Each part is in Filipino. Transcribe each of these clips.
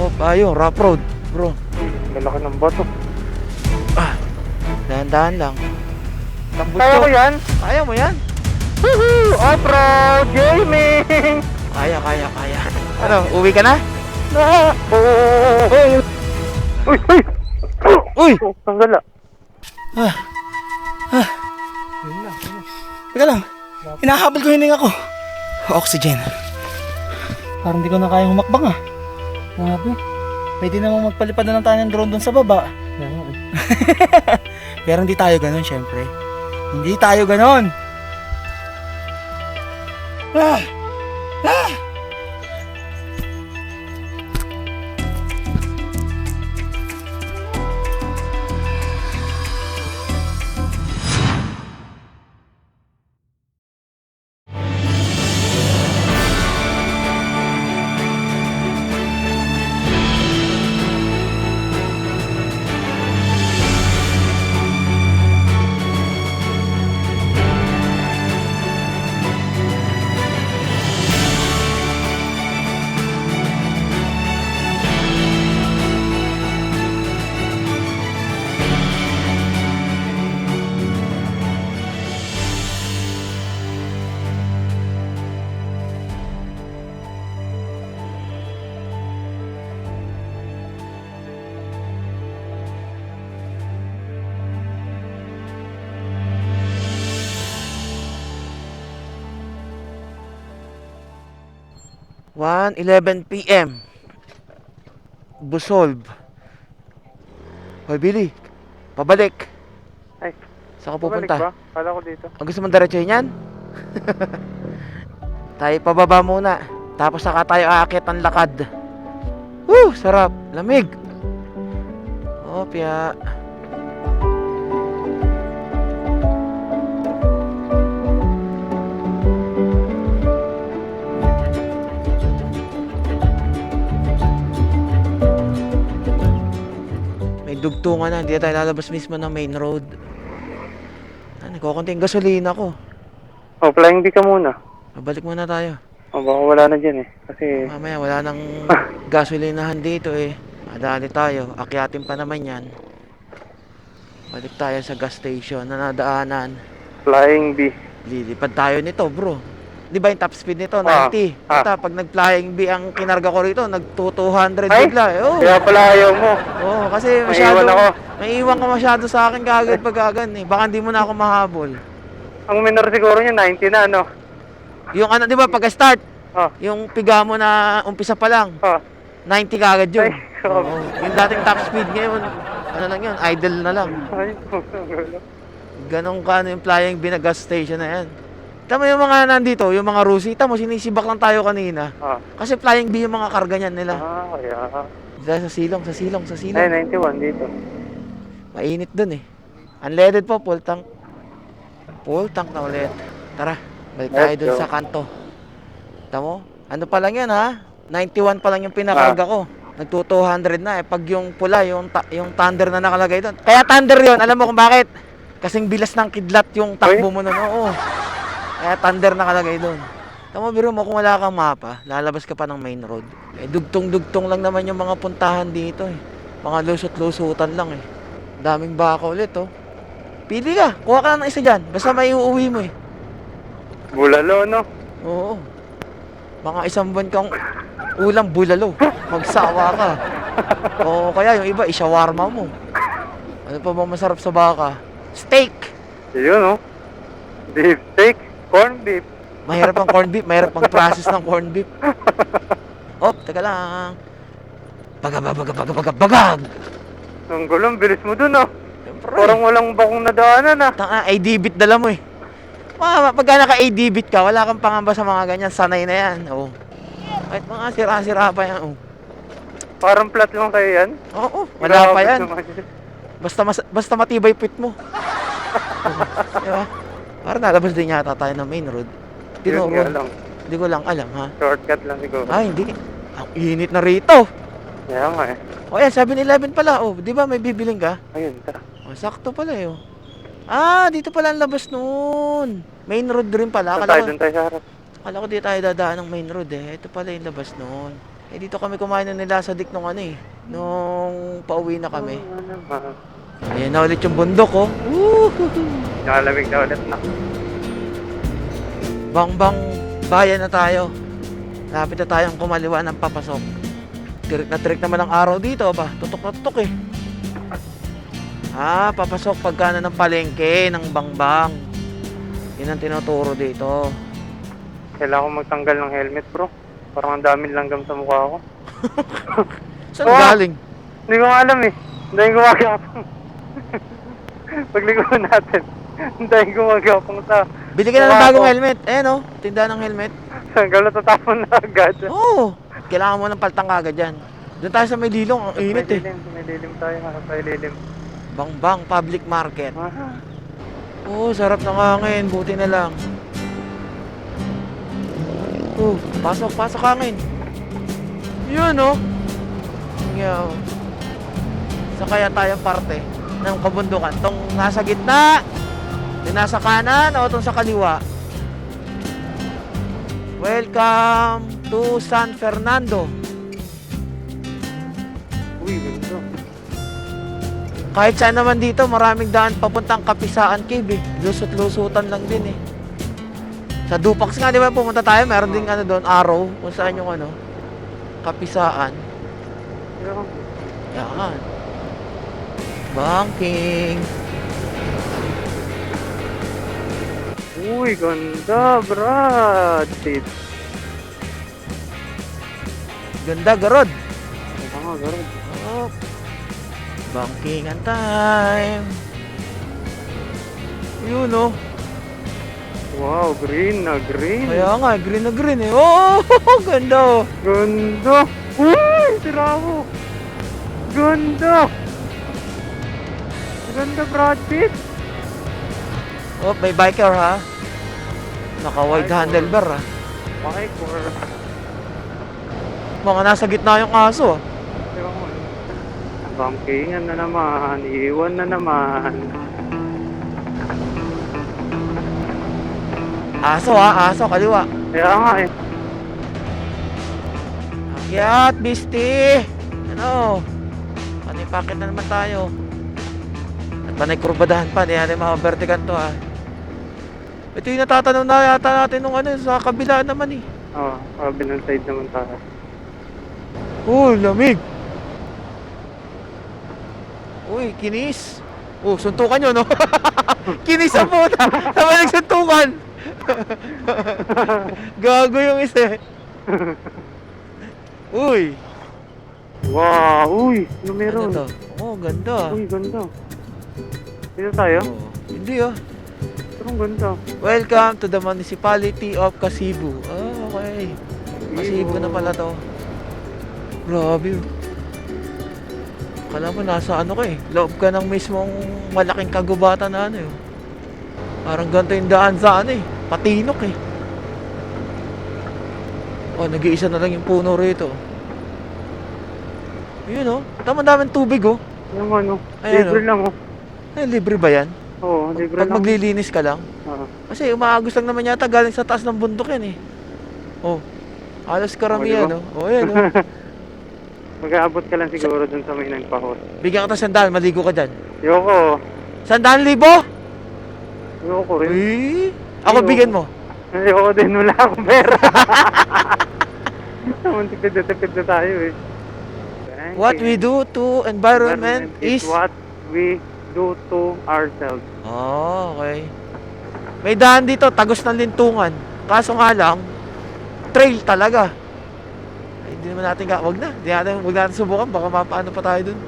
Oh, ayun, rough road, bro. Lalaki ng bato. Dahan-dahan lang. Kaya ko yan? Kaya mo yan? Woohoo! Off-road gaming! Kaya. Ano, uwi ka na? Uy! Uy! Uy! Ang gala. Yun lang. Teka lang. Hinahabol ko hininga ko. Oxygen. Parang di ko na kayang humakbang ah. Grabe. Pwede namang magpalipad na lang tayo ng drone dun sa baba. Pero hindi tayo ganun syempre. Hindi tayo ganun. Ah! Ah! One 11 PM. Busolb. Hoy, Billy. Pabalik. Ay, Saan ka bumalik pupunta? ba? Kala ko dito. Ang gusto mong diretsuhin yan? Tayo pababa muna. Tapos saka tayo aakyat ang lakad. Woo! Sarap. Lamig. Opya. May dugtungan na. Hindi na tayo lalabas mismo ng main road. Nagkukunting gasolina ko. Oh, flying bee ka muna. Mabalik muna tayo. Oh, baka wala na dyan eh. Kasi, Mamaya wala nang gasolinahan dito eh. Madali tayo. Akyatin pa naman yan. Balik tayo sa gas station na nadaanan. flying bee. Lilipad tayo nito, bro. Di ba yung top speed nito? 90. Ito, pag nag-flying bee ang kinarga ko rito, nag-200 Ay! bigla eh. Oh. Kaya pala ayaw mo. Oo, kasi Maiwan ako. may iwan ka masyado sa akin kagad pag eh. Baka hindi mo na ako mahabol. Ang minor siguro niya, 90 na, ano? Yung ano, di ba, pag-start, Oh, yung piga mo na umpisa pa lang, oh. 90 kagad yun. Ay, grabe. Oo. Yung dating top speed ngayon, ano lang yun, idle na lang. Ay, Ganon ka ano yung flying bee na gas station na yan. Tama yung mga nandito, yung mga Rusi, tamo sinisibak lang tayo kanina. ah. Kasi flying bee yung mga karga niyan nila. Kaya. Sa silong. Ay, 91 dito. Mainit dun eh. Unleaded po, full tank. Full tank na ulit. Tara, balik tayo Let's dun go. sa kanto. Tamo? Ano pa lang yan ha? 91 pa lang yung pinakarga ko. Nagto-200 na eh. Pag yung pula, yung thunder na nakalagay doon. Kaya thunder yon, alam mo kung bakit? Kasing bilas ng kidlat yung takbo mo nun. Oo. Kaya thunder nakalagay doon. Tamo, biro mo kung wala kang mapa, lalabas ka pa ng main road. Eh, dugtong-dugtong lang naman yung mga puntahan dito eh. Mga lusot-lusutan lang eh. Daming baka ulit oh. Pili ka, kuha ka lang ng isa dyan. Basta may uuwi mo eh. Bulalo, no? Oo. Mga isang buwan kang ulam bulalo. Magsawa ka. O kaya yung iba, ishawarma mo. Ano pa ba masarap sa baka? Steak! Yun, no? Beef steak, corn beef. Mahirap ang corned beef, mahirap ang process ng corned beef. Oh, teka lang. Bagag! Ang gulong, bilis mo dun, no? Siyempre. Parang walang bakong nadaanan, ah. Tanga, ID-bit dala mo eh. Pagka naka-ID-bit ka, wala kang pangamba sa mga ganyan. Sanay na yan. Oo. Kahit mga sira-sira pa yan. Oo. Parang flat lang kayo yan. Oo, wala pa yan. Grabe naman. Basta matibay pit mo. Diba? Parang nalabas din yata tayo ng main road. Yun nga lang. Hindi ko lang alam ha. Shortcut lang siguro. Ay, hindi. Ang init na rito. Kaya nga eh. O yan, 7-Eleven pala. O, di ba may bibiling ka? Ayun, tara. O, sakto pala eh. Oh. Ah, dito pala ang labas noon. Main road rin pala. Doon tayo sa harap. Akala ko di tayo dadaan ng main road eh. Ito pala yung labas noon. Eh, dito kami kumain ng nila sa dik nung ano eh. Nung pauwi na kami. Ayan na ulit yung bundok, oh. Nakalamig na ulit na. Bang bayan na tayo. Lapit na tayong kumaliwa ng papasok. Tirik na tirik naman ang araw dito ba? Tutok na tutok eh. Papasok pagka na ng palengke ng Bangbang. Yun ang tinuturo dito. Kailangan ko magtanggal ng helmet, bro. Parang ang daming langgam sa mukha ko. Saan galing? Hindi ko alam eh. Ang daming gumagapang. Pagligo natin. Ang daming gumagapang sa... Bili ka na ng bagong helmet. Ayan oh, tindahan ng helmet. Hanggang natatapon na agad. Oo. Kailangan mo ng paltang agad yan. Doon tayo sa may lilong, ang init eh. May lilim tayo, may lilim. Bangbang Public Market. Ah, Sarap ng hangin. Buti na lang. Pasok hangin. Yun oh. Yaw. Sa kaya tayong parte ng kabundukan. Tong nasa gitna, yung nasa kanan, o tong sa kaliwa. Welcome to San Fernando. uy, ganda. Kahit saan naman dito, maraming daan papuntang Kapisaan Cave eh. Lusot-lusutan lang din eh. Sa Dupax nga, di ba pumunta tayo? Meron din ano doon, Arrow, kung saan yung ano, Kapisaan. Yan. Banking. Uy, ganda, Brad. Ganda, garod. Nga, garod. Oh. Bankingan time. Yun oh. Wow, green na green. Kaya nga, green na green eh. Oh, ganda oh. Ganda. Uy, tira mo. Ganda. Ganda, Brad Pitt. Oh, may biker ha. Naka-wide Biker. handlebar ha. Biker. Mga nasa gitna yung aso ah. Tira mo. Bangkingan na naman. Iiwan na naman. Aso ha, aso, kaliwa. Kaya nga eh. Akyat, Bisti. Ano? Panipakit na naman tayo. At panay kurbadahan pa, hindi natin makabertigan to ha. Ito yung natatanong na yata natin nung ano, sa kabila naman eh. Oo, kabilang side naman tayo. Lamig. Uy, kinis. Suntukan nyo no? Kinis ang puta. Naman nagsuntukan. Gago yung isa eh. Uy. Wow, uy, ano meron? Ano to? Ganda. Uy, ganda. Dito tayo? Hindi ah. Pero ang ganda. Welcome to the municipality of Kasibu. Okay. Kasibu na pala to. Grabe. Kala mo nasa ano ka eh. Loob ka ng mismong malaking kagubatan na ano eh. Parang ganito yung daan sa ano eh. Patinok eh. Nag-iisa na lang yung puno rito. Yun oh. Daming tubig oh. Yung ano, Ayan, libre oh. lang oh. Libre ba yan? Oo, libre Pag lang. maglilinis ka lang? Oo. Kasi umaagos lang naman yata galing sa taas ng bundok yan eh. Halos karamihan diba? oh. Ayan oh. Mag-aabot ka lang siguro dun sa may nagpahot. Bigyan kita 100, maligo ka dyan. Yoko. 100,000? Yoko rin. Ako Ayoko. bigyan mo. Yoko din, wala akong pera. Tipid na tayo eh. What we do to environment is... what we do to ourselves. Okay. May daan dito, tagos ng lintungan. Kaso nga lang, trail talaga. Ay, hindi naman natin wag natin subukan, baka mapaano pa tayo dun.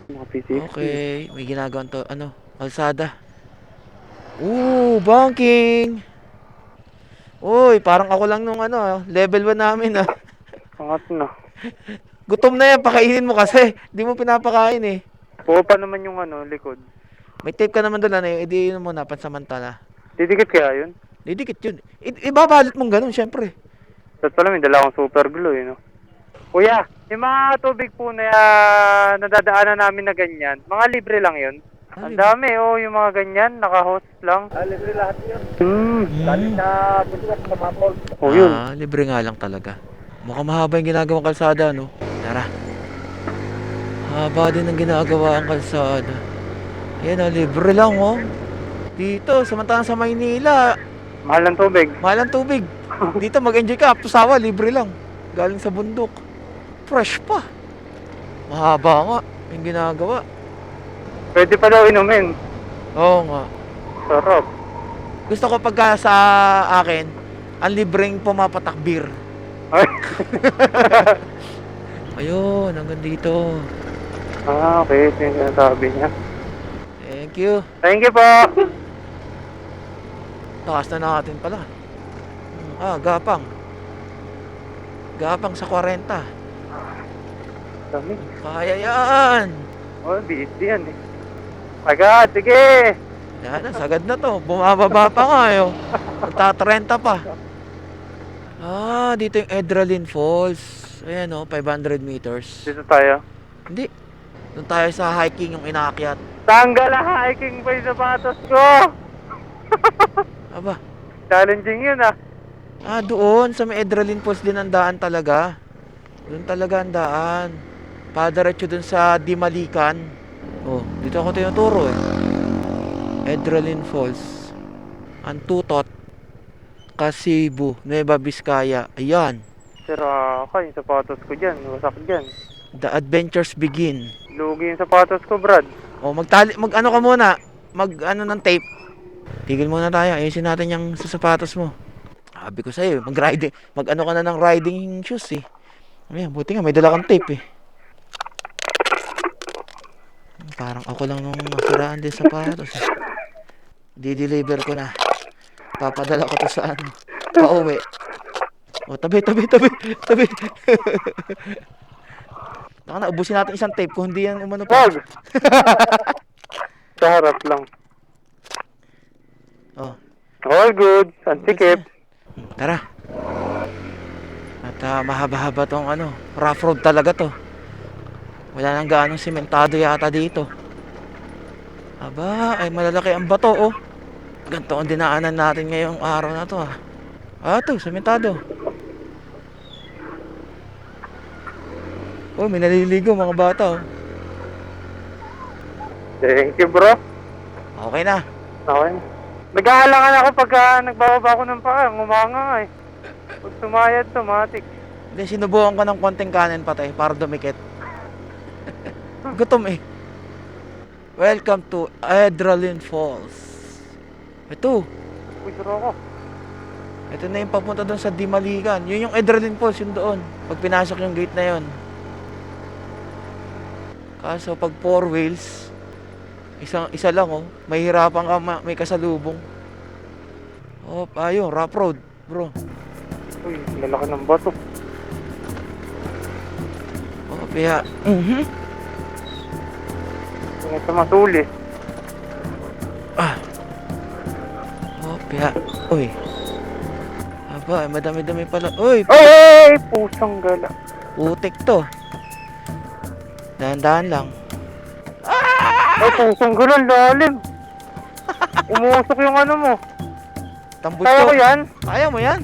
Mga P60. Okay, may ginagawa to, kalsada. Banking. Uy, parang ako lang nung level 1 namin Angat na. Gutom na yan, pakainin mo kasi. Di mo pinapakain eh. Oo pa naman yung likod. May tape ka naman doon, edi yun muna, pansamantala. Didikit kaya yun? Didikit yun. Ibabalot mong ganun, syempre. Tapos pala may dala akong super glue no? Kuya, yung mga tubig po na nadadaanan namin na ganyan, mga libre lang yun. Ang dami yung mga ganyan, naka-host lang. Libre lahat yun. Dali na bukas sa mapol. Yun. Libre nga lang talaga. Mukhang mahaba yung ginagawang kalsada, no? Tara. Haba din ang ginagawa ang kalsada. Ayan, oh, libre lang, oh. Dito, samantalang sa Maynila, Mahal ng tubig. mahal ang tubig. Dito, mag-enjoy ka. Up to Sawa, libre lang. Galing sa bundok. Fresh pa. Mahaba nga yung ginagawa. Pwede pa daw inumin. Oo nga. Sarap. Gusto ko pagka sa akin, ang libreng pumapatak beer. Ay. Ayun, hanggang dito. Okay. Ito yung sinasabi niya. Thank you. Thank you po. Takas na natin pala. Gapang. Gapang sa 40. Dami. Kaya yan. Oh, busy yan eh. Agad, sige. Yan na, sagad na to. Bumababa pa nga eh. Magta-30 pa. Dito yung Edralin Falls. Ayan oh, 500 meters. Dito tayo. Hindi. Doon tayo sa hiking yung inaakyat. Tanggal ang hiking pa yung sapatos ko. Aba. Challenging yun ah. Doon sa may Edralin Falls din ang daan talaga. Doon talaga ang daan. Padaretso doon sa Dimalikan. Oh, dito ako tinuturo eh. Edralin Falls. Antutot. Kasibu. Nueva Vizcaya. Ayan. Sira ka yung sapatos ko dyan. Wasak dyan. The adventures begin. Lugi yung sapatos ko, Brad. Oh, mag-ano ka muna. Mag-ano ng tape. Tigil muna tayo. Ayusin natin yung sa sapatos mo. Sabi ko sa'yo, mag-riding. Mag-ano ka na ng riding shoes eh. Ayan, buti nga, may dala kang tape eh. Parang ako lang nung nasiraan din sapatos eh. Di-deliver ko na. Papadala ko to sa ano. Pauwi. O, tabi. Naka na, ubusin natin isang tape kung hindi yan umano pa. Wag! Sa harap lang. Oh, All good. Antikip. tara. At mahaba-haba tong ano, rough road talaga to. Wala nang gaanong simentado yata dito. Aba, ay malalaki ang bato oh. Ganito ang dinaanan natin ngayong araw na to ah. To, simentado. Oh, may naliligo mga bata oh. Thank you, bro. Okay na. Okay. Nag-aalangan ako pagka nagbababa ako ng paa. Ngumanga nga eh. Pag sumayad, automatic. Hindi, sinubukan ko ng konting kanin patay para dumikit. Gutom eh. Welcome to Edralin Falls. Ito. Uy, suro ako. Ito na yung papunta doon sa Dimalikan. Yun yung Edralin Falls, yun doon. Pag pinasok yung gate na yun. Kaso pag 4 wheels, isa lang oh. Mahirapan ka may kasalubong. Oh, ayun, rough road, bro. Uy, lalaki ng bato. Oh, kaya, Ito masuli. Oh, kaya, uy. Aba, madami-dami pala. Uy, Ay! Pusang gala. putik to. Dahan-dahan lang. Ay, pusang gala, lalim. Umusok yung ano mo. Tambos Kaya ko. ko yan? Kaya mo yan?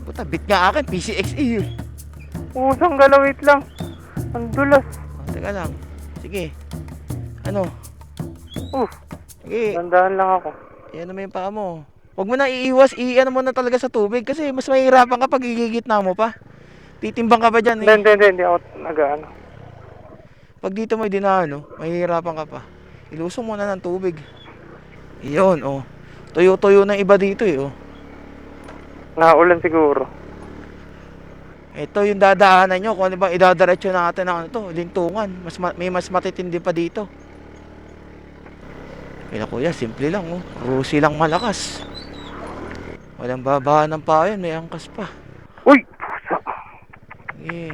Puta, bit nga akin, PCXE yun. Pusang gala, wait lang. Ang dulas. Oh, teka lang. Sige. Ano? Sige. Dandahan lang ako. Iyan naman yung paa mo. Huwag mo na iiwas, iiano mo na talaga sa tubig kasi mas mahihirapan ka pag igigitna mo pa. Titimbang ka pa dyan eh. Hindi ako nag-ano. Pag dito mo dinano, mahihirapan ka pa. Ilusong mo na ng tubig. Iyon, oh. Tuyo-tuyo na iba dito eh, oh. Naulan siguro. Ito yung dadaanan nyo. Kung ano bang idadiretso natin ng ano to, lintungan. May mas matitindi pa dito. Kaya kuya, simple lang oh. Rusi lang malakas. Walang babaan ng payan, may angkas pa. Uy! Eh.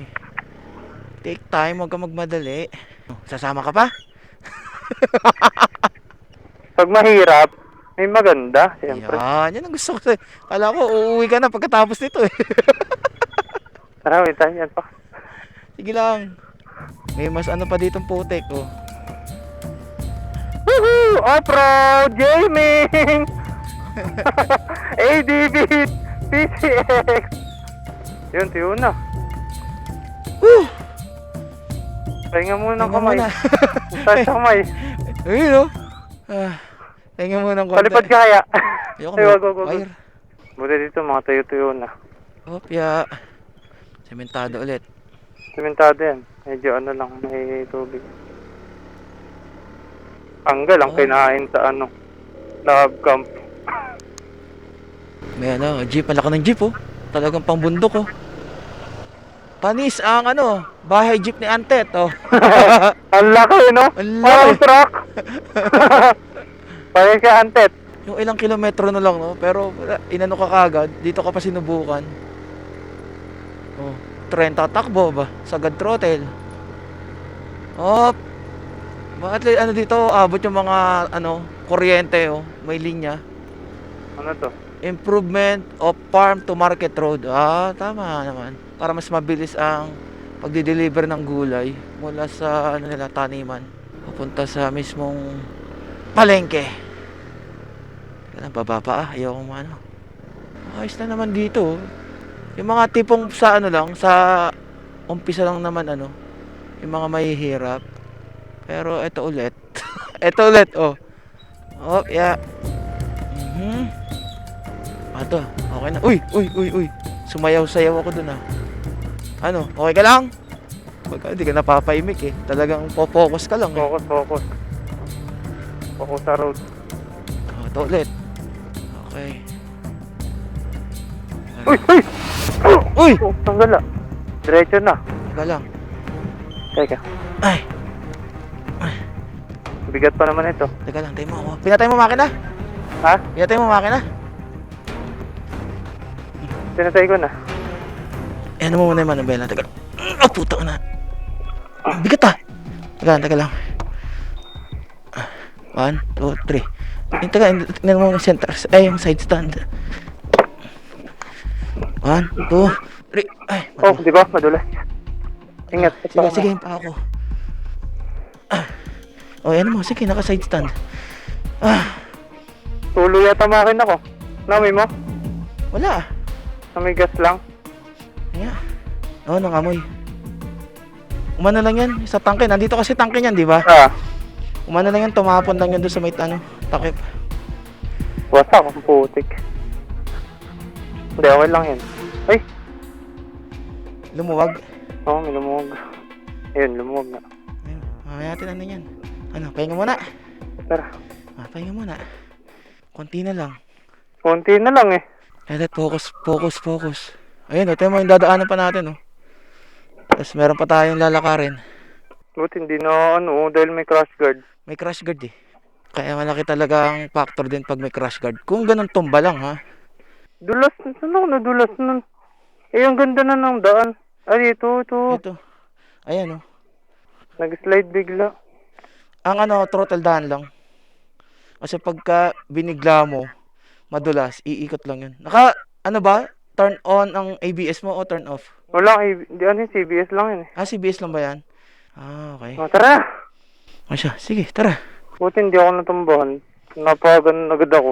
Take time, huwag ka magmadali. Sasama ka pa? Pag mahirap, may maganda, siyempre. Yan ang gusto ko sa'yo. Kala ko, uuwi ka na pagkatapos nito eh. Tara, wait tayo yan pa. Sige lang. May mas ano pa ditong putik oh. Woohoo! Off-road! Gaming! ADV! PCX! Yun, tuyo na. Woo! Pahinga muna ng Tingnan kamay. muna. Taas sa kamay. Ayun o. Tingnan mo ng konti. Palipad ka kaya. Ayoko Ay, na. wag. Wire. Buti dito, mga tuyo-tuyo na. Opya. Sementado ulit. Simentado yan. Medyo ano lang, may tubig. Anggal ang Oh. kinain sa lab camp. May jeep. Ang laki ng jeep oh. Talagang pambundok oh. Panis ang bahay jeep ni Antet oh. Ang laki, no? Ang Parang laki. truck. Parang ka Antet. Yung ilang kilometro na lang no. Pero inano ka kagad. Dito ka pa sinubukan. Oh. 30 takbo ba? Sagad throttle. Op. Bakit dito abot yung mga kuryente oh. May linya. Ano to? Improvement of farm to market road. Tama naman. Para mas mabilis ang pagdi-deliver ng gulay mula sa taniman papunta sa mismong palengke. Kaya baba pa ayoko ayos na naman dito. Yung mga tipong sa sa umpisa lang naman yung mga mahihirap. Pero ito ulit. Ito ulit oh. Oh, yeah. Ato, okay na. Uy. Sumayaw-sayaw ako dun okay ka lang? Pagka hindi ka napapaimik eh. Talagang focus ka lang eh. Focus. Focus sa road. Ito ulit. Okay. Uy! Uy! Tanggal ah. Diretso na. Teka lang. Teka. Ay! Bigat pa naman ito. Teka lang, tayo mo ako. Pinatay mo makina? Ha? Pinatay mo makina? Tinatay ko na. Ano mo muna yung manabela. Teka lang. Puta ka na. Bigat ah! Teka lang. 1, 2, 3. Teka, tingnan mo yung center. Yung side stand. 1, 2, 3. Ay, Oh, di ba? Madulas. Ingat. Sige, pa ako. Yan mo. Sige, naka-side stand. Tulo yata makina ko. Namoy mo? Wala. Namoy gas lang. Kaya. Nangamoy. Umano lang yan. Sa tangke. Nandito kasi tangke niyan, di ba? Umano lang yan. Tumapon lang yan doon sa may takip. Wasak ang putik. Hindi, okay lang yan. Ay! Lumuwag. Oo, may lumuwag. Ayun, lumuwag na. Ayun. Natin yan. Pahinga muna. Tara. Pahinga muna. Konti na lang. Konti na lang eh. Let focus. Ayun, ito mo yung dadaanan pa natin Tapos meron pa tayong lalakarin. Buti hindi na dahil may crash guard. May crash guard eh. Kaya malaki talaga ang factor din pag may crash guard. Kung ganun tumba lang ha. Dulas na, nadulas nun. Ang ganda na ng daan. Ay, ito. Ito. Ayan Nag-slide bigla. Ang throttle dahan lang. Kasi pagka binigla mo, madulas, iikot lang yun. Turn on ang ABS mo o turn off? Wala, hindi CBS lang yun eh. CBS lang ba yan? Okay. Tara! Siya, sige, tara. Buti hindi ako natumbahan. Napagan agad ako.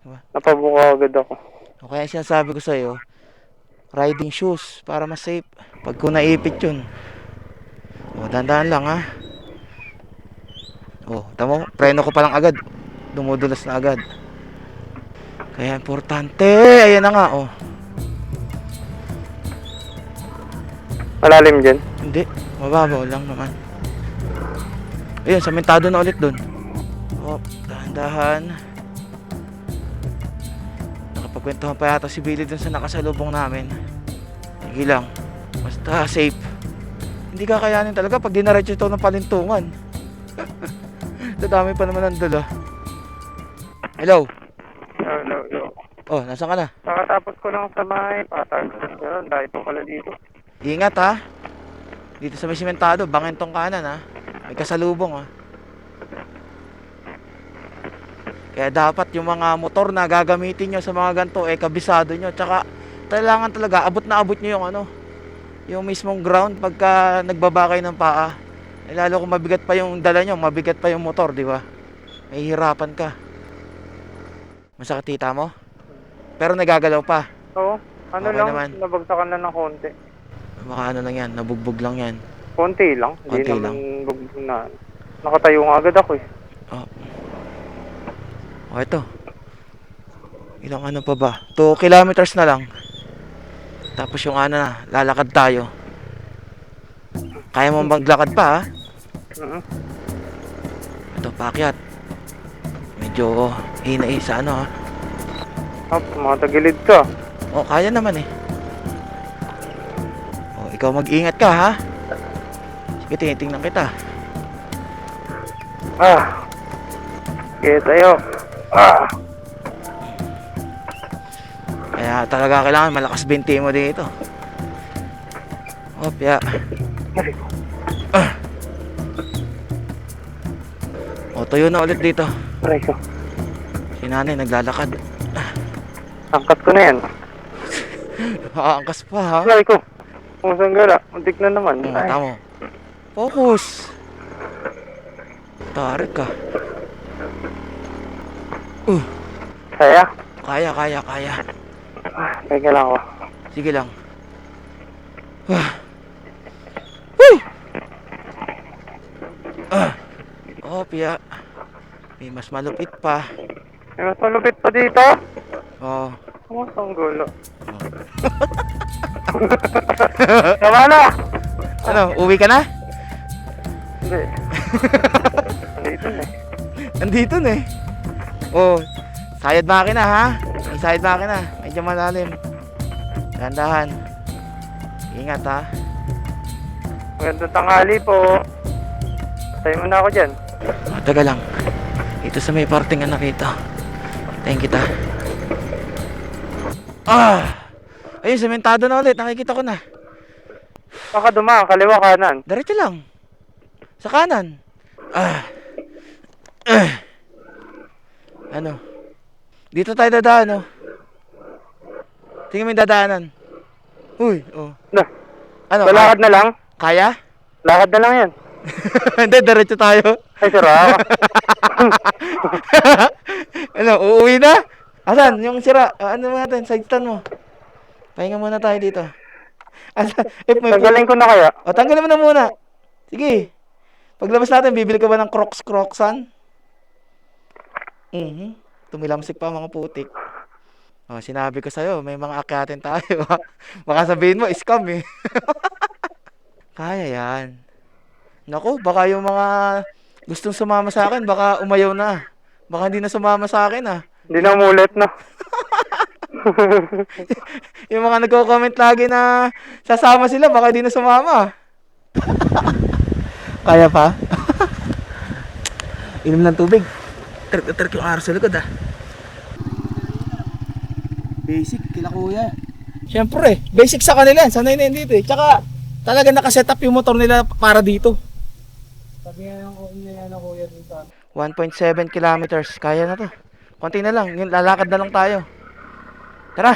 Diba? Napabuka agad ako. Kaya sinasabi ko sa'yo, riding shoes para mas safe. Pag kung naipit yun. Dahan-dahan lang ha. Tamo, preno ko pa lang agad. Dumudulas na agad. Kaya importante. Ayan na nga Malalim dyan? Hindi, mababaw lang naman. Ayun, samentado na ulit dun. Dahan-dahan. Nakapagkwentuhan pa yata si Billy dun sa nakasalubong namin. Sige lang. Basta safe. Hindi kakayanin talaga pag dinaretso ito ng palintungan. Dadami pa naman ang dala. Hello? Hello. Nasaan ka na? Nakatapos ko lang sa bahay. Patag. Dahil po pala dito. Ingat ha. Dito sa may simentado, bangentong kanan ha. May kasalubong ha. Kaya dapat yung mga motor na gagamitin nyo sa mga ganito, kabisado nyo. Tsaka, kailangan talaga, abot na abot nyo yung yung mismong ground pagka nagbaba kayo ng paa. Lalo kung mabigat pa yung dala nyo, mabigat pa yung motor, di ba? May hirapan ka. Masakit tita mo? Pero nagagalaw pa. Oo. Ano Okay lang, naman. nabagsakan lang ng konti. Baka ano lang yan, nabugbog lang yan. Konti lang. Hindi Konti naman bugbog na. Nakatayo nga agad ako eh. Oh. Oh, ito. Ilang ano pa ba? 2 kilometers na lang. Tapos yung ano na, lalakad tayo. Kaya mo maglakad pa ha? Mhm. Ito, paakyat. Medyo hinay sa ano ha? Mga tagilid ka. Oh, kaya naman eh. Oh, ikaw mag-ingat ka ha? Sige, tinitingnan kita. Sige tayo. Kaya talaga kailangan malakas binti mo dito. Opya. O, tuyo na ulit dito. Aray ko. Si nanay naglalakad. Angkat ko na yan. Haangkas pa ha. Aray ko. Pumusang gala. Muntik na naman. Ay. Tamo. Focus. Tarik ka. Kaya? Kaya. Teka lang ako. Sige lang. Woo! Opya. May mas malupit pa. May mas malupit pa dito. Oh. Pumusang gala. Tama na! Ano, uwi ka na? Hindi. Dito na eh. Andito na eh. Oh, sayad makina ha. May sayad makina. Medyo malalim. Dahan-dahan. Ingat ha. Magandang tanghali po. Tayo muna ako dyan. Oh, taga lang. Ito sa may parting anak ito. Thank kita. Ayun, sementado na ulit. Nakikita ko na. Baka dumaan, kaliwa kanan. Diretso lang. Sa kanan. Ano? Dito tayo dadaan, oh. Tingnan mo yung dadaanan. Uy, oh. Na, Ano? lalakad na lang. Kaya? Lakad na lang yan. Hindi, diretso tayo. Ay, sira. Ano, uuwi na? Asan? Yung sira. Ano mo natin? Side stand mo. Pahinga muna tayo dito. Asan? Tanggalin ko na kaya. O, tanggalin mo na muna. Sige. Paglabas natin, bibili ka ba ng Crocs-Crocsan? Tumilamsik pa mga putik. O, sinabi ko sa'yo, may mga akyatin tayo. Baka sabihin mo, scam eh. Kaya yan. Naku, baka yung mga gustong sumama sa akin, baka umayaw na. Baka hindi na sumama sa akin ah. Hindi na umulit na. Yung mga nagko-comment lagi na sasama sila, baka hindi na sumama. Kaya pa? Inom ng tubig. Trek yung araw sa likod ah. Basic kila kuya. Siyempre, basic sa kanila. Sanay na yun dito eh. Tsaka talaga nakaset up yung motor nila para dito. Sabi nga ng kuya dito. 1.7 kilometers. Kaya na to. Konti na lang. Yun, lalakad na lang tayo. Tara.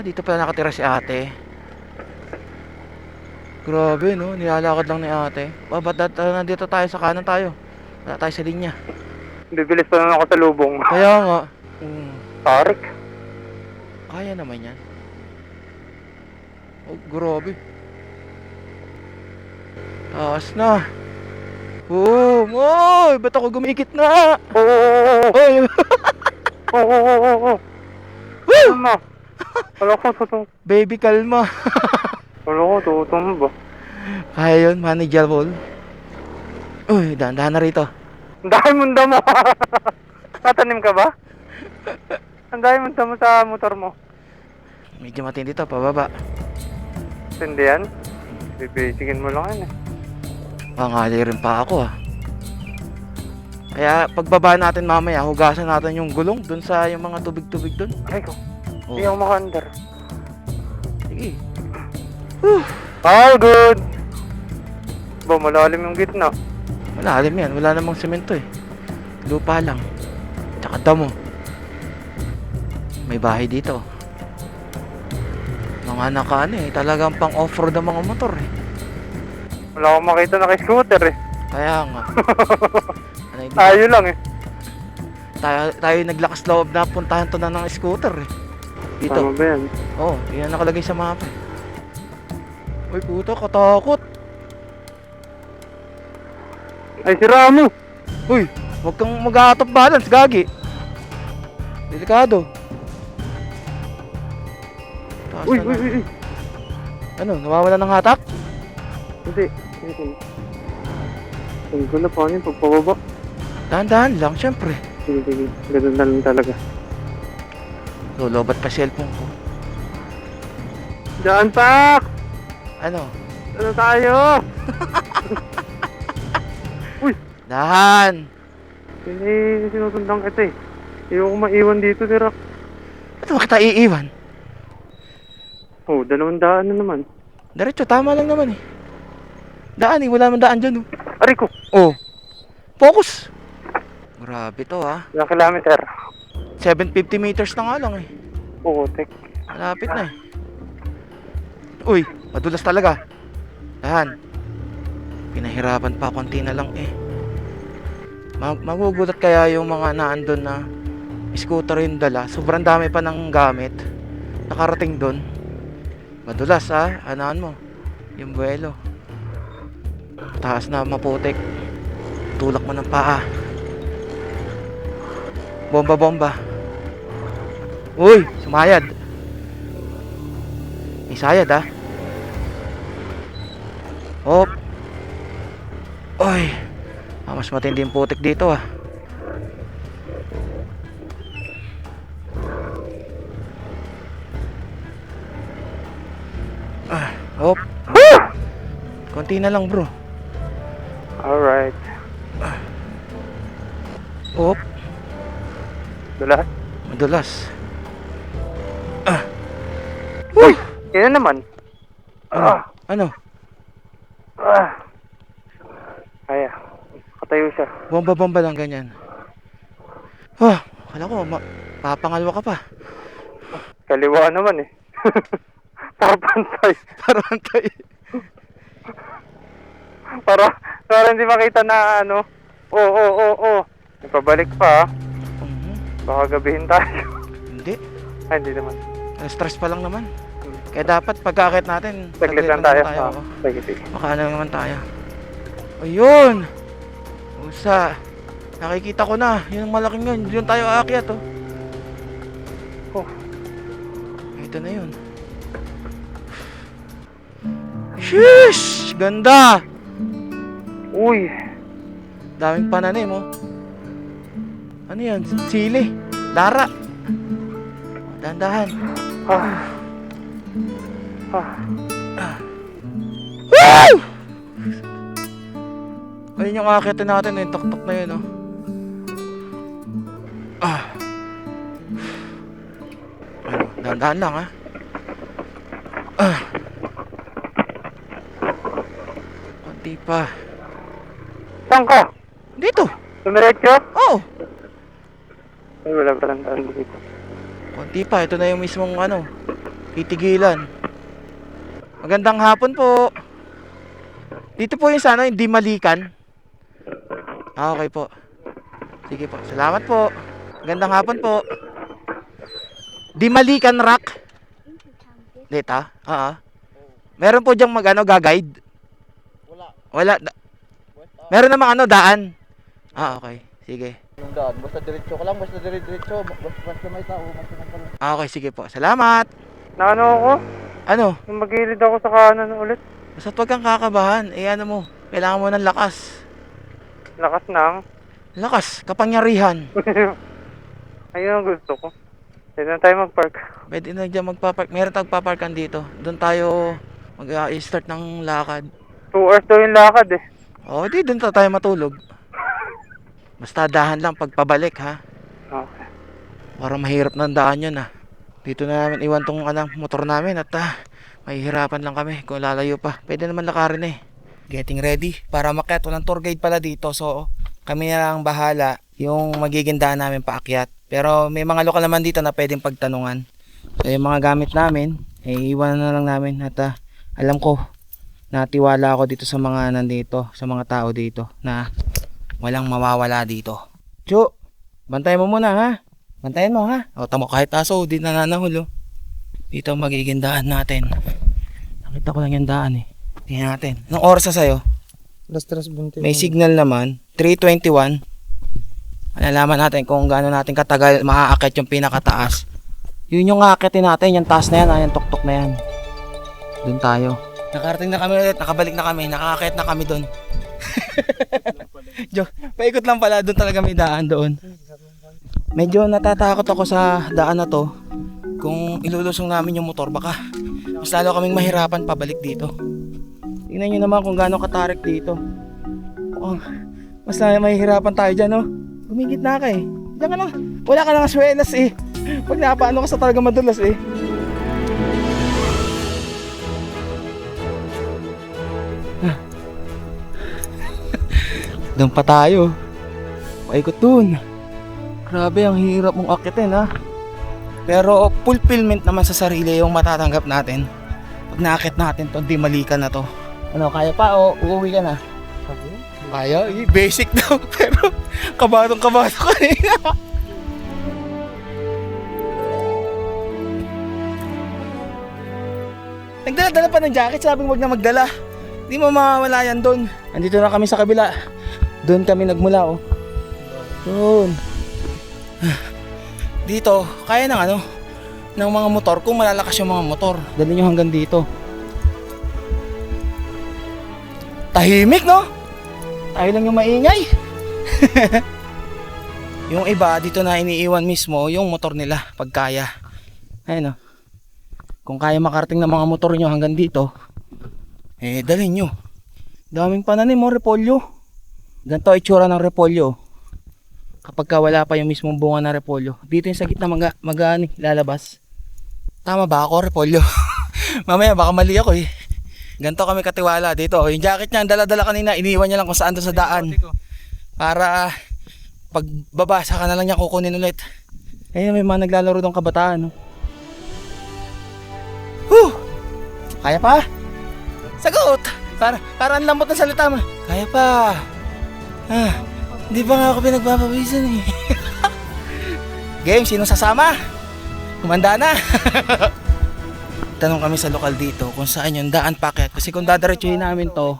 Dito pala nakatira si ate. Grabe no. Nilalakad lang ni ate. Ba't nandito tayo sa kanan tayo? Wala tayo sa linya. Bibilis pa naman ako sa lubong. Kaya nga. Tarik. Kaya naman yan. Oh, grabe. Taas na. Oy, ba't ako gumikit na? Oo. Oy. Oo. Ano? Wala ko tutong. Baby, kalma. Wala ko tutong ba? Kaya yun, manageable. Uy, dahan-dahan na rito. Ang dami mong damo. Tatanim ka ba? Ang dami mong damo sa motor mo. Medyo matindi to, pababa. Hindi yan? Bibisigin mo lang yan eh. Pangali rin pa ako ah. Kaya pagbaba natin mamaya, hugasan natin yung gulong dun sa yung mga tubig-tubig dun. Ay ko. Oh. Hindi ako maka-under. Sige. All good. Ba, malalim yung gitna. Malalim yan, wala namang semento eh. Lupa lang. Tsaka damo. May bahay dito. Mga nakaano eh, talagang pang off-road ang mga motor eh. Wala akong makita naka-scooter eh. Kaya nga. Ano, hindi Tayo lang eh. tayo naglakas loob na puntahan to na ng scooter eh. Dito. Tama ba yan? Oo, yan nakalagay sa mapa. Uy, puta, katakot. Ay, si Ramo! Uy, huwag kang mag-out of balance, gagi. Delikado. Taas Uy, na uy, na. uy, uy! Ano, nawawala ng hatak? Hindi. Ang ganda pa niyan pagpababa. Dahan-dahan lang, syempre. Sige. Ganun na lang talaga. Lolobat pa cellphone ko. Diyan, Pak! Ano? Ano tayo? Dahan! Hindi, sinusundan kita eh. Ayoko maiwan dito, si Rock. Ba't mo kita iiwan? Oh, 200 na naman. Diretso, tama lang naman eh. Daan eh, wala man daan dyan oh. Aray ko! Oh, focus! Grabe to ha. Ilang kilometer? 750 meters na nga lang eh. Oo, tek. Malapit na eh. Uy, madulas talaga. Dahan. Pinahirapan pa, konti na lang eh. Magugulat kaya yung mga naandun na scooter yung dala. Sobrang dami pa ng gamit. Nakarating dun. Madulas ha, anaan mo. Yung buwelo. Taas na maputik. Tulak mo ng paa. Bomba. Uy, sumayad. May sayad ha. Hop. Uy. Mas matindi yung putik dito ah. Hop. Konti na lang bro. Alright. Hop. Dala. Madulas. Uy! Yan na naman. Ano? Kaya. Katayo siya. Bomba lang ganyan. Kala ko papangalwa ka pa. Kaliwa naman eh. Papantay. Parang tayo. Para hindi makita na ano. Oo. Pabalik pa. Baka gabihin tayo. Hindi. Ay, hindi naman. Stress pa lang naman. Kaya dapat pagkakit natin. Saglit lang tayo. Oh. Sige. Makaano naman tayo. Ayun. Usa. Nakikita ko na. Yung malaking yun. Yun tayo aakyat oh. Ito na yun. Sheesh! Ganda! Uy! Daming pananim oh. Ano yan? Sili. Lara. Dahan-dahan. Woo! Ayun yung aakitin natin. Yung tok-tok na yun oh. Ano? Dahan-dahan lang ha. Konti pa. Saan ka? Dito. Tumiretso? Oh. Ay, wala pa lang daan dito. Konti pa. Ito na yung mismong ano. Titigilan. Magandang hapon po. Dito po yung sana yung Dimalikan. Okay po. Sige po. Salamat po. Magandang hapon po. Dimalikan Rock. Dito? Oo. Meron po diyang gag-guide? Wala. Meron namang daan. Okay. Sige. Yung daan, basta diretso ka lang, basta diretso, basta may tao, Okay, sige po. Salamat. Naano ako? Ano? Yung magilid ako sa kanan ulit. Basta huwag kang kakabahan. Ano mo. Kailangan mo ng lakas. Lakas ng. Lakas. Kapangyarihan. Ayun ang gusto ko. Pwede na tayo mag-park. Pwede na dyan magpapark. Meron tayong paparkan dito. Doon tayo mag-start ng lakad. 2 hours daw yung lakad eh. Di doon tayo matulog. Basta dahan lang pagpabalik ha. Okay. Para mahirap ng daan yun Dito na namin iwan tong motor namin at mahihirapan lang kami kung lalayo pa. Pwede naman lakarin Getting ready para makyat. Walang tour guide pala dito. So kami na lang bahala yung magiging daan namin paakyat. Pero may mga lokal naman dito na pwedeng pagtanungan. So yung mga gamit namin, iwan na lang namin at alam ko natiwala ako dito sa mga nandito, sa mga tao dito na walang mawawala dito. Chu, bantayan mo muna ha. Bantayan mo ha. Tamo kahit aso, di nananahol Dito ang magiging daan natin. Nakita ko lang yung daan eh. Tingnan natin. Anong oras na sa'yo? May signal naman. 3:21. Malalaman natin kung gaano natin katagal maaakit yung pinakataas. Yun yung aakitin natin. Yung taas na yan. Yung tuktok na yan. Doon tayo. Nakarating na kami ulit. Nakabalik na kami. Nakakakit na kami doon. Joke. Paikot lang pala. Doon talaga may daan doon. Medyo natatakot ako sa daan na to. Kung ilulusong namin yung motor, baka mas lalo kaming mahirapan pabalik dito. Tingnan nyo naman kung gaano katarik dito. Oh, mas mahihirapan tayo dyan, no? Gumigit na ka eh. Diyan ka lang. Wala ka lang aswelas eh. Pag napaano ka sa talaga madulas eh. Doon pa tayo. Paikot dun. Grabe, ang hirap mong akitin ha. Pero fulfillment naman sa sarili yung matatanggap natin. Pag naakit natin to, di malikan na to. Ano, kaya pa o uuwi ka na? Kaya, basic daw. Pero kabadong-kabado ka rin. Nagdala-dala pa ng jacket, sabing wag na magdala. Di mo mawala yan doon. Andito na kami sa kabila. Doon kami nagmula oh. Doon. Dito, kaya ng ano, ng mga motor, kung malalakas yung mga motor. Dali nyo hanggang dito. Tahimik, no? Tayo lang yung maingay. Yung iba, dito na iniiwan mismo yung motor nila, pag kaya. Ayun, no? Kung kaya makarating ng mga motor nyo hanggang dito, eh, dali nyo. Daming pananim mo, repolyo. Ganito itsura ng repolyo. Kapag ka wala pa yung mismong bunga ng repolyo. Dito yung sa gitna lalabas. Tama ba ako, repolyo? Mamaya baka mali ako eh. Ganito kami katiwala dito. Yung jacket niya, dala-dala kanina, iniwan niya lang kung saan doon sa daan. Para pagbaba, saka na lang niya kukunin ulit. Ayun, may mga naglalaro ng kabataan. No? Kaya pa? Sagot! Para ang lambot ng salita mo. Kaya pa. Hindi pa nga ako pinagpapawisan eh. Game, sino sasama? Kumanda na. Tanong kami sa lokal dito kung saan yung daan packet. Kasi kung dadaretsuhin namin to,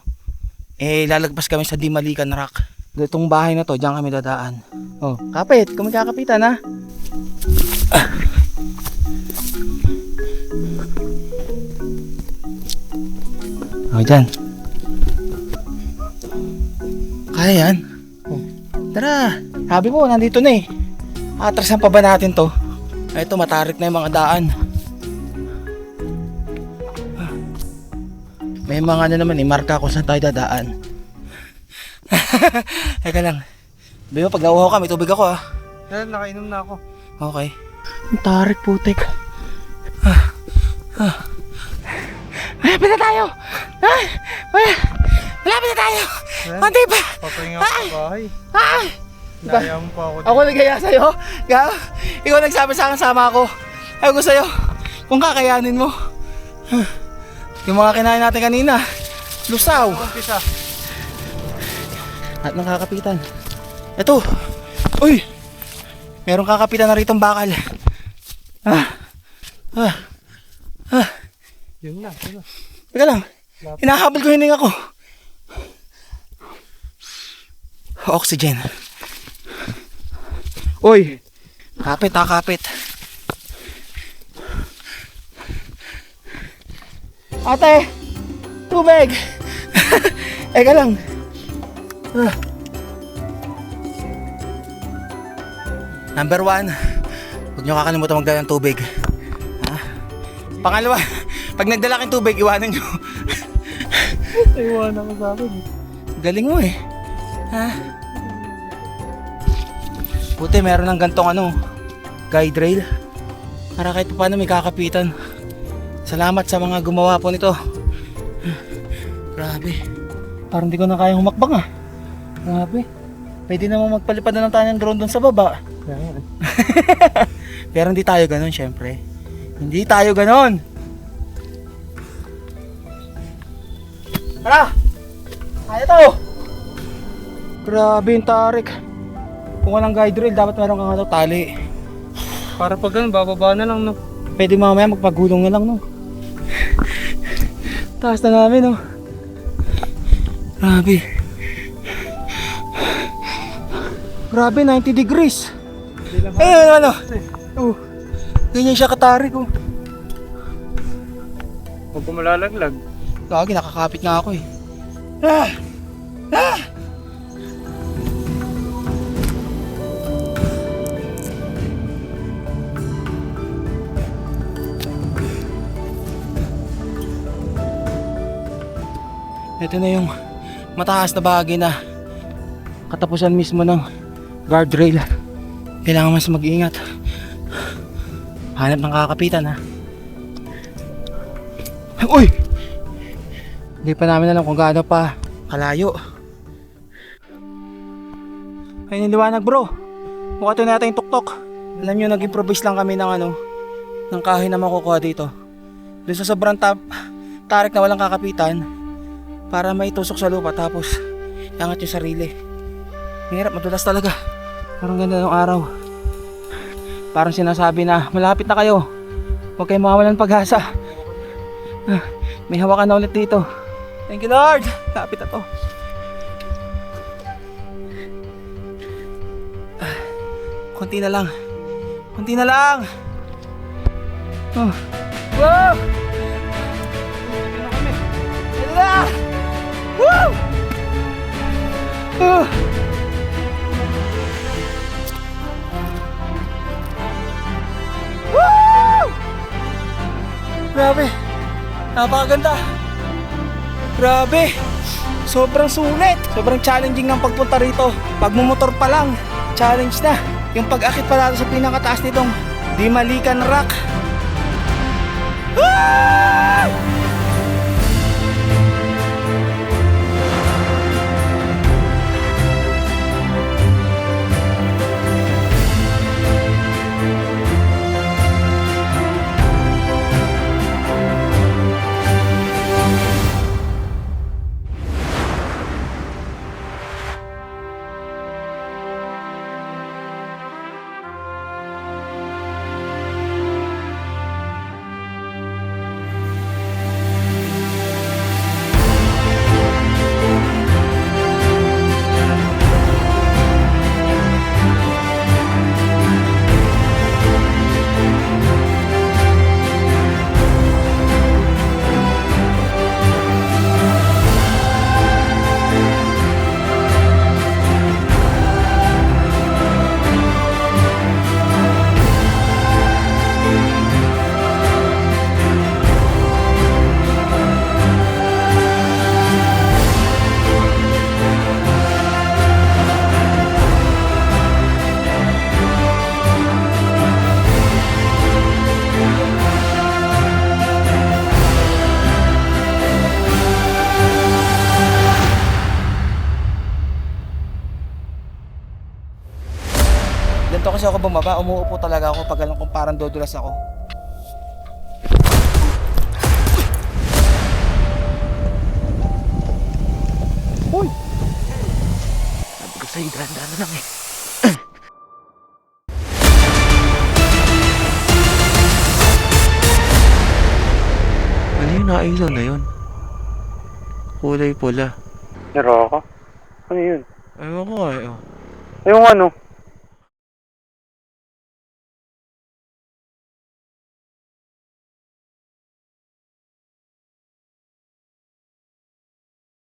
eh lalagpas kami sa Dimalikan Rock. Itong bahay na to, diyan kami dadaan. Oh, kapit, kung magkakapitan ha. Oh, dyan. Kaya yan. Tara, sabi mo, nandito na eh. Atrasan pa ba natin to? Ito, matarik na yung mga daan. May mga ano naman eh, marka kung saan tayo dadaan. Teka lang. Sabi mo, pag nauhaw ka, may tubig ako ah. Nakainom na ako. Okay. Ang tarik, putik. Malapit na tayo! Malapit na tayo! Konti pa! Papahinga ako sa bahay. Diba? Naya mo pa ako. Ako nagaya sa'yo? Ikaw nagsabi sa akin, sama ako. Ayaw ko sa'yo. Kung kakayanin mo. Yung mga kinain natin kanina. Lusaw. Umpisa. At ng kakapitan. Ito. Uy! Merong kakapitan na ritong bakal. Yun na. Teka lang. Hinahabol ko hininga ko. Oxygen. Uy! Kapit ha, kapit. Ate! Tubig! Eka lang. Number 1, huwag nyo kakalimutan magdala ng tubig. Pangalawa, pag nagdala kang tubig, iwanan nyo. Iwanan ko sa akin. Galing mo eh. Buti meron ng gantong guide rail. Para kahit paano may kakapitan. Salamat sa mga gumawa po nito. Grabe. Parang di ko na kayang humakbang ah. Grabe. Pwede naman magpalipad na lang tayo ng drone doon sa baba. Pero hindi tayo ganun syempre. Hindi tayo ganon. Tara! Kaya to! Grabe yung tarik. Kung walang guide rail, dapat meron kang tali. Para pag ganun, bababa na lang no. Pwede mamaya magpagulong na lang, no? Taas na namin, no? Grabe. Grabe, 90 degrees. Ayun, ano? Oh, ganyan siya katarik, oh. Huwag malalaglag. Lagi, nakakapit nga ako, eh. Ah! Ah! Ito na yung mataas na bahagi na katapusan mismo ng guardrail. Kailangan mas mag-ingat. Hanap ng kakapitan, ha. Uy! Hindi pa namin alam kung gaano pa kalayo. Ayun yung liwanag, bro. Mukha ito natin yung tuktok. Alam nyo, nag-improvise lang kami ng ng kahoy na makukuha dito. Doon sa sobrang tarik na walang kakapitan, para maitusok sa lupa tapos iangat yung sarili. Hirap, madulas talaga. Parang ganda ng araw. Parang sinasabi na malapit na kayo. Huwag kayong mawawalan ng pag-asa. May hawakan na ulit dito. Thank you, Lord. Lapit na to. Konti na lang. Konti na lang. Oh. Wow! Ito na! Woo! Woo! Grabe. Napakaganda. Grabe. Sobrang sulit. Sobrang challenging ng pagpunta rito. Pagmumotor pa lang, challenge na. Yung pag-akit pa natin sa pinakataas nitong Dimalikan Rock. Ah! Ganito kasi ako bumaba, umuupo talaga ako pag alam kong parang dodulas ako. Uy! Sabi ko sa'yo, dahan-dahan na lang eh. Ano yung nailaw na yun? Kulay pula. Naro ako? Ano yun? Ewan ko eh. Oh. Yung ano,